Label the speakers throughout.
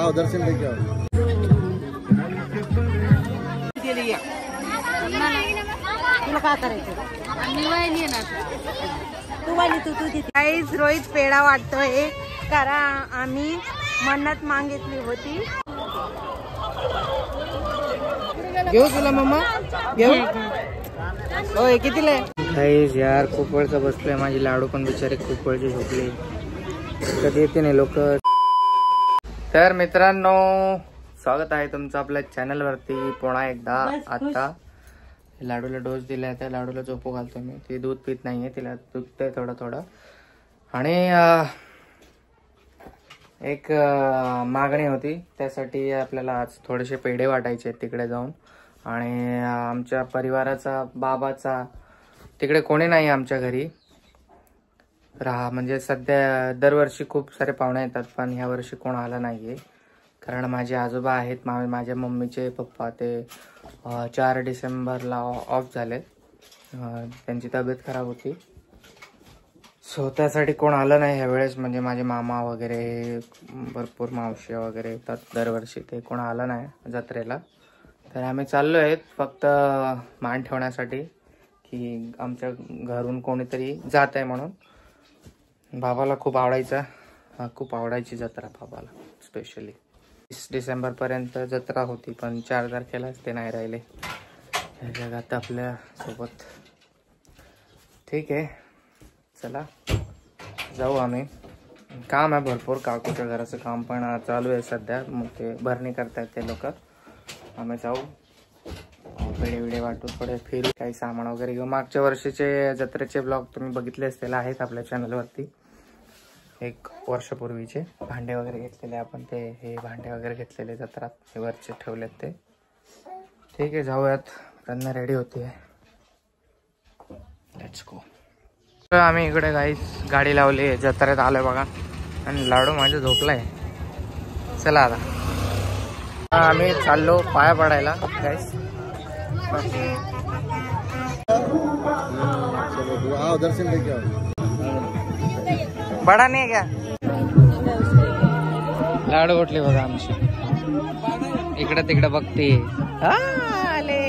Speaker 1: आओ दर्शन लेके आओ।
Speaker 2: तुला काय करायचं? तू वाली तू काहीच रोहित पेढा वाटतोय कारण आम्ही मन्नत मागितली होती।
Speaker 3: घेऊ तुला मम्मा घेऊ होय कितीला काहीच यार खूप वेळचं बसलोय। माझी लाडू पण बिचारे खूप वेळची झोपले, कधी येते नाही लोक। तर मित्रांनो स्वागत आहे तुमचं आपल्या चॅनल वरती पुन्हा एकदा। आता लाडूला डोस दिलाय, त्या लाडूला झोपू घालतो मी। ती दूध पित नाहीये, तिला दुखतंय थोडं थोडं। आणि एक मागणी होती, त्यासाठी आपल्याला आज थोडेसे पेढे वाटायचे तिकडे जाऊन। आणि आमच्या परिवाराचा बाबाचा तिकडे कोणी नाही आमच्या घरी म्हणजे सध्या दरवर्षी खूप सारे पाहुणे येतात, पण ह्या वर्षी कोण आलं नाहीये। कारण माझे आजोबा आहेत, माझ्या मम्मीचे पप्पा ते 4 डिसेंबरला ऑफ झाले, त्यांची तब्येत खराब होती। सो त्यासाठी कोण आलं नाही ह्यावेळेस। म्हणजे माझे मामा वगैरे भरपूर मावशी वगैरे येतात दरवर्षी, ते कोण आलं नाही जत्रेला। तर आम्ही चाललो आहेत फक्त मान ठेवण्यासाठी की आमच्या घरून कोणीतरी जात आहे म्हणून। बाबाला खूप आवडायची जत्रा बाबाला स्पेशली। 20 डिसेंबर पर्यंत जत्रा होती, पण 4 तारखेलाच ते नाही राहिले या जगात आपल्या सोबत। ठीक आहे चला जाऊ आम्ही। काम आहे भरपूर, काकूच्या घराचं काम पण चालू आहे सध्या, मग ते भरणी करतायत ते लोक। आम्ही जाऊ पेढे विडे वाटू, थोडे फिरू, काही सामान वगैरे घेऊ। मागच्या वर्षीचे जत्रेचे ब्लॉग तुम्ही बघितले असतील, आहेत आपल्या चॅनलवरती। 1 वर्षापूर्वीचे भांडे वगैरे घेतलेले आपण, ते हे भांडे वगैरे घेतलेले जत्रात, हे वरचे ठेवलेत ते। ठीक आहे जाऊयात, त्यांना रेडी होती आहे, लेट्स गो। आम्ही इकडे गाडी लावली, जत्रेत आलोय बघा। आणि लाडू माझा झोपलाय। चला आता आम्ही चाललो पाया पडायला गाईस।
Speaker 1: आओ दर्शन लेके आओ।
Speaker 3: बडा नाही क्या लाडू उठली बघा आमची, इकडे तिकडे बघते। आले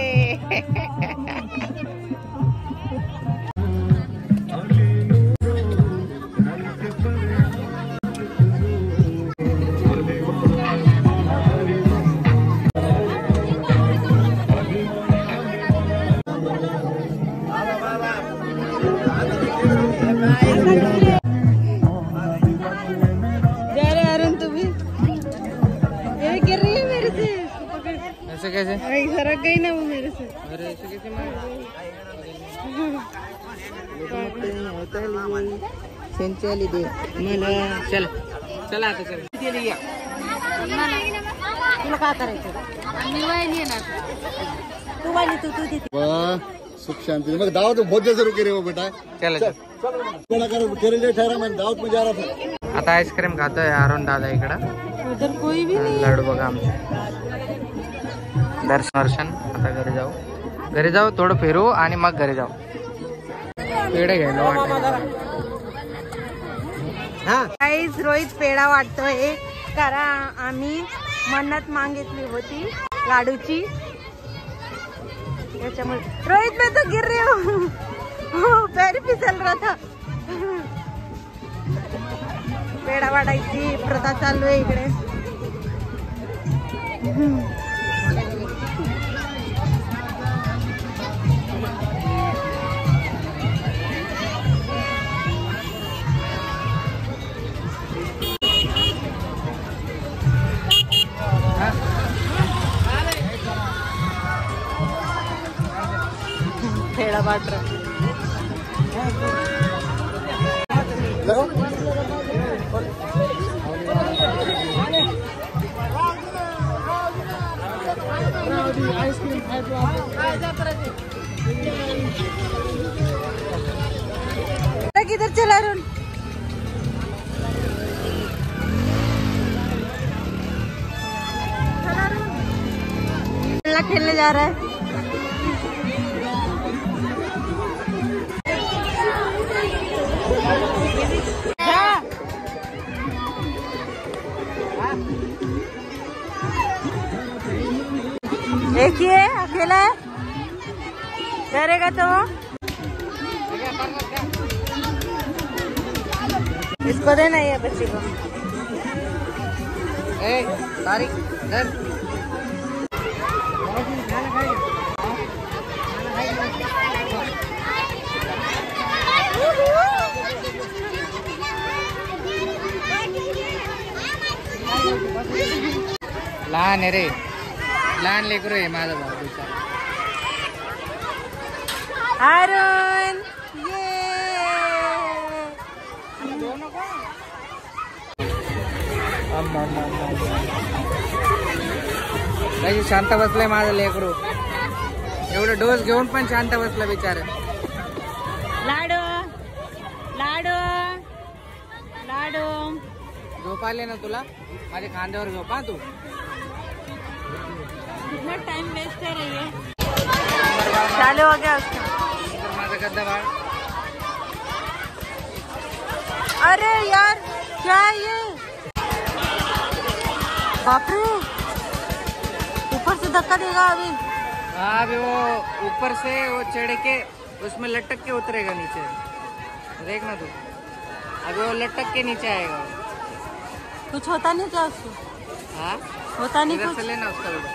Speaker 3: कैसे
Speaker 2: सरक गई ना वो मेरे से।
Speaker 3: अरे ऐसे कैसे दे मला चल चला आता चल।
Speaker 2: तुला काय करायचं? तू वाली तू
Speaker 1: वाह सुख शांति। मगर दावत बहुत जल्द रुके रहे हो बेटा।
Speaker 3: चल
Speaker 1: बड़ा कर ठहरा, मैं दावत में जा रहा था।
Speaker 3: आता आईस्क्रीम खातोय अरुण दादा इकडं।
Speaker 2: उधर कोई भी नहीं।
Speaker 3: लाडू बघा आमचे। दर्शन आता घरी जाऊ थोडं फिरू आणि मग घरी जाऊ। पेढे घ्यायला
Speaker 2: काहीच रोहित पेढा वाटतोय कारण आम्ही मन्नत मागितली होती लाडूची, त्याच्यामुळे। रोहित मैं तो गिर रही हूँ, पैर फिसल रहा था। पेढा वाटायची प्रथा चालू आहे इकडे। पेढा वाट रहा किधर चला अरुण? खेलने जा रहा है। एक ही है, अकेला है, डरेगा तो इसको देना ये बच्चे को।
Speaker 3: लहान आहे रे, लहान लेकरू आहे माझा भाऊ बिचारा.
Speaker 2: अरुण
Speaker 3: ये शांत बसलाय माझं लेकरू. एवढं डोस घेऊन पण शांत बसला बिचारा.
Speaker 2: लाडू लाडू लाडू.
Speaker 3: झोप आले ना तुला? माझ्या खांद्यावर झोपा तू.
Speaker 2: कितना टाइम वेस्ट कर रही है. चालू हो गया उसका.
Speaker 3: माझा गद्दा बाळ.
Speaker 2: अरे यार क्या है ये? बाप रे, ऊपर से धक्का देगा अभी.
Speaker 3: हाँ अभी वो ऊपर से वो चढ़ के उसमें लटक के उतरेगा नीचे. देख ना तू, अभी वो लटक के नीचे आएगा.
Speaker 2: कुछ होता नहीं क्या उसको?
Speaker 3: हाँ
Speaker 2: होता नहीं
Speaker 3: इधर
Speaker 2: कुछ.
Speaker 3: से लेना उसका वीडियो.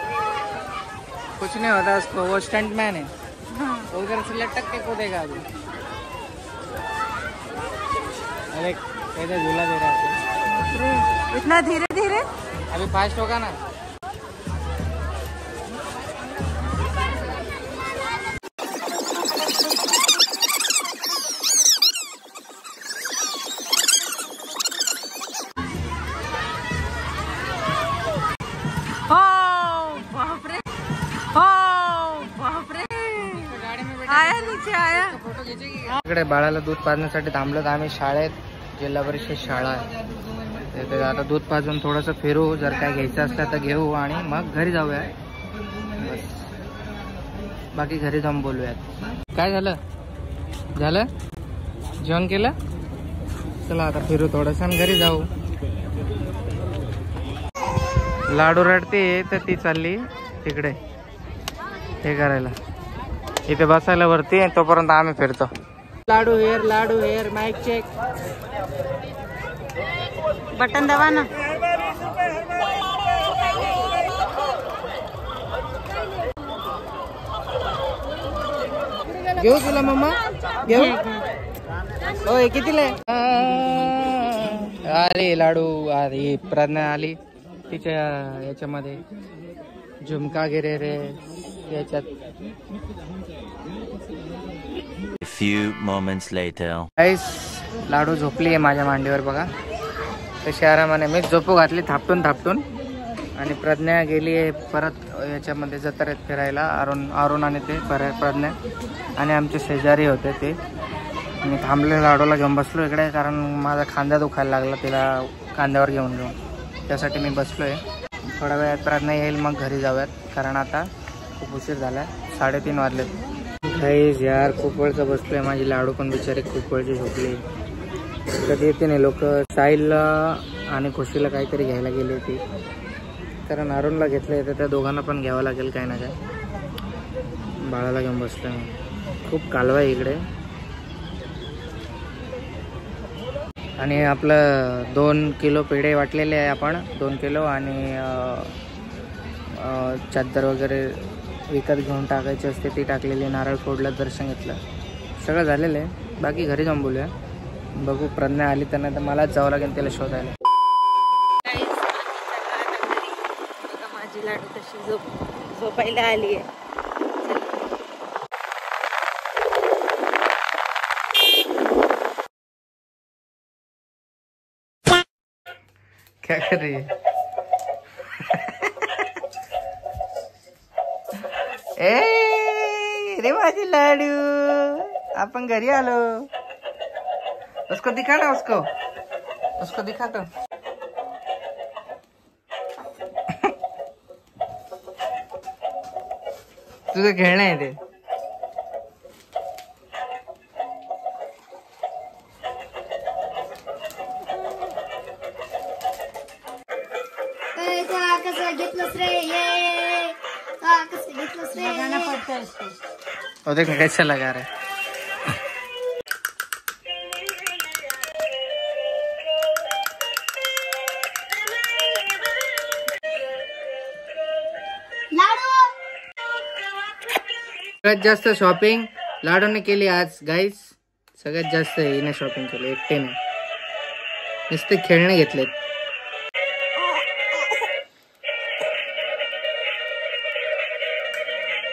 Speaker 3: कुछ नहीं होता उसको, वो स्टंट मैन है.
Speaker 2: हाँ.
Speaker 3: वो उधर से लटक के कूदेगा अभी. अरे कैसा झूला दे रहा है.
Speaker 2: अरे, इतना धीरे धीरे.
Speaker 3: अभी फास्ट होगा ना.
Speaker 2: आया नीचे आया.
Speaker 3: इकडे बाळाला दूध पाजण्यासाठी थांबलो तर आम्ही शाळेत, जिल्हा परिषद शाळा आहे तिथे. आता दूध पाजून थोडंसं फिरू, जर काय घ्यायचं असलं तर घेऊ आणि मग घरी जाऊया. बस बाकी घरी जाऊन बोलूयात. काय झालं झालं जेवण केलं? चला आता फिरू थोडंसं आणि घरी जाऊ. लाडू रडते तर ती चालली तिकडे हे करायला, इथे बसायला वरती. तोपर्यंत आम्ही फिरतो. लाडू हेअर माइक चेक.
Speaker 2: बटन दबा ना.
Speaker 3: घेऊ तुला मम्मा? घेऊ. होय कितीला आहे? अरे लाडू. अरे प्रज्ञा आली तिच्या याच्यामध्ये झुमका गिरे रे याच्यात.
Speaker 4: few moments later.
Speaker 3: गाईस लाडू झोपली आहे माझ्या मांडीवर बघा. तशी आरामाने मीच झोपू घातली थापटून थापटून. आणि प्रज्ञा गेली आहे परत याच्यामध्ये जत्रेत फिरायला. अरुण आणि ते प्रज्ञा आणि आमचे शेजारी होते ते. मी थांबले, लाडूला घेऊन बसलो इकडे, कारण माझा खांदा दुखायला लागला तिला खांद्यावर घेऊन त्यासाठी मी बसलो आहे. थोड्या वेळात प्रज्ञा येईल मग घरी जाऊयात, कारण आता खूप उशीर झाला आहे. 3:30 वाजलेत. गाईस यार खूप वेळचं बसलोय. माझी लाडू पण बिचारी खूप वेळची झोपली. कधी येते नाही. लोक साहिलला आणि खुशीला काहीतरी घ्यायला गेली होती, कारण अरुणला घेतलं तर त्या दोघांना पण घ्यावं लागेल काय ना काय. बाळाला घेऊन बसलोय मी. खूप कालवा आहे इकडे. आणि आपलं 2 किलो पेढे वाटलेले आहे आपण, 2 किलो. आणि चादर वगैरे विकत घेऊन टाकायची असते ती टाकलेली. नारळ फोडलं, दर्शन घेतलं, सगळं झालेलं आहे. बाकी घरी जाऊन बोलूया. बघू प्रज्ञा आली तर, नाही तर मलाच जावं लागेल त्याला शोधायला.
Speaker 2: माझी लाडू कशी झोपायला आली आहे.
Speaker 3: क्या कर रही है? रे माझी लाडू, आपण घरी आलो. उसको दिखा ना, उसको दिखा तो. तुझं खेळणं आहे ते.
Speaker 5: कसं घेतलंस रे ये.
Speaker 2: लगाना पड़ता है इसको।
Speaker 3: और देख कैसा लगा रहा है। सगळ्यात जास्त शॉपिंग लाडूने केली आज गाईज. सगळ्यात जास्त हिने शॉपिंग केली एकटेने. नुसते खेळणे घेतलेत.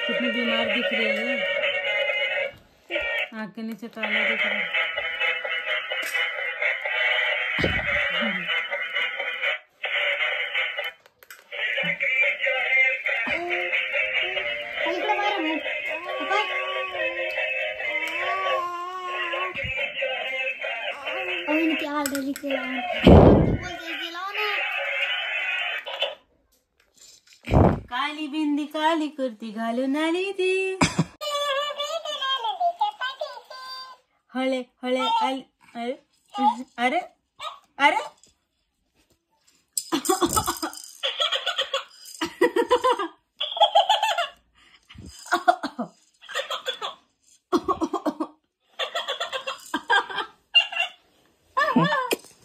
Speaker 2: कितनी बीमार दिख रही है, आँख के नीचे काला दिख रहा है। काली बिंदी काली कुर्ती घालून आली ती, हळे हळे आली. अरे अरे अरे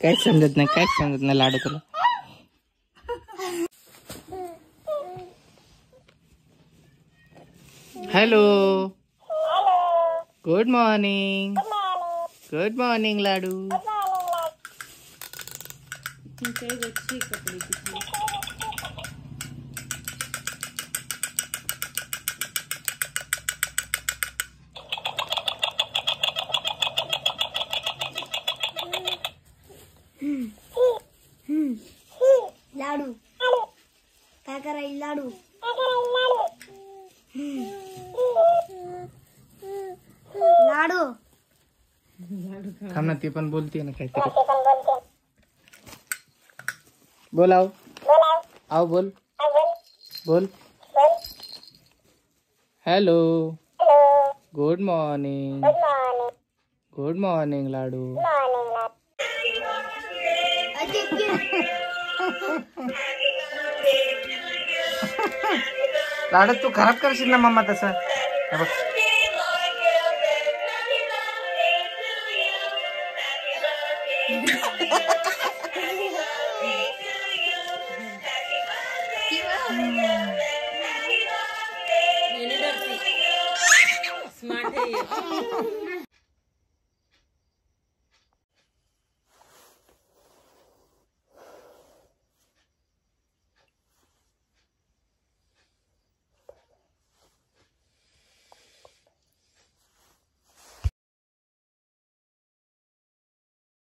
Speaker 3: काहीच समजत नाही, काहीच समजत नाही लाडू तुला. Hello, good morning. Good morning Ladoo.
Speaker 2: ठीक है, अच्छी कपड़े दिखा.
Speaker 5: लाडू काय करायला लाडू लाडू
Speaker 3: थांब ना, ती पण बोलते ना काहीतरी. बोल आव आव बोल बोल. Hello, good morning. Good morning Ladoo. Ladoo तू खराब करशील ना मम्मा तसं. हे बघ.
Speaker 2: स्मार्ट है ये.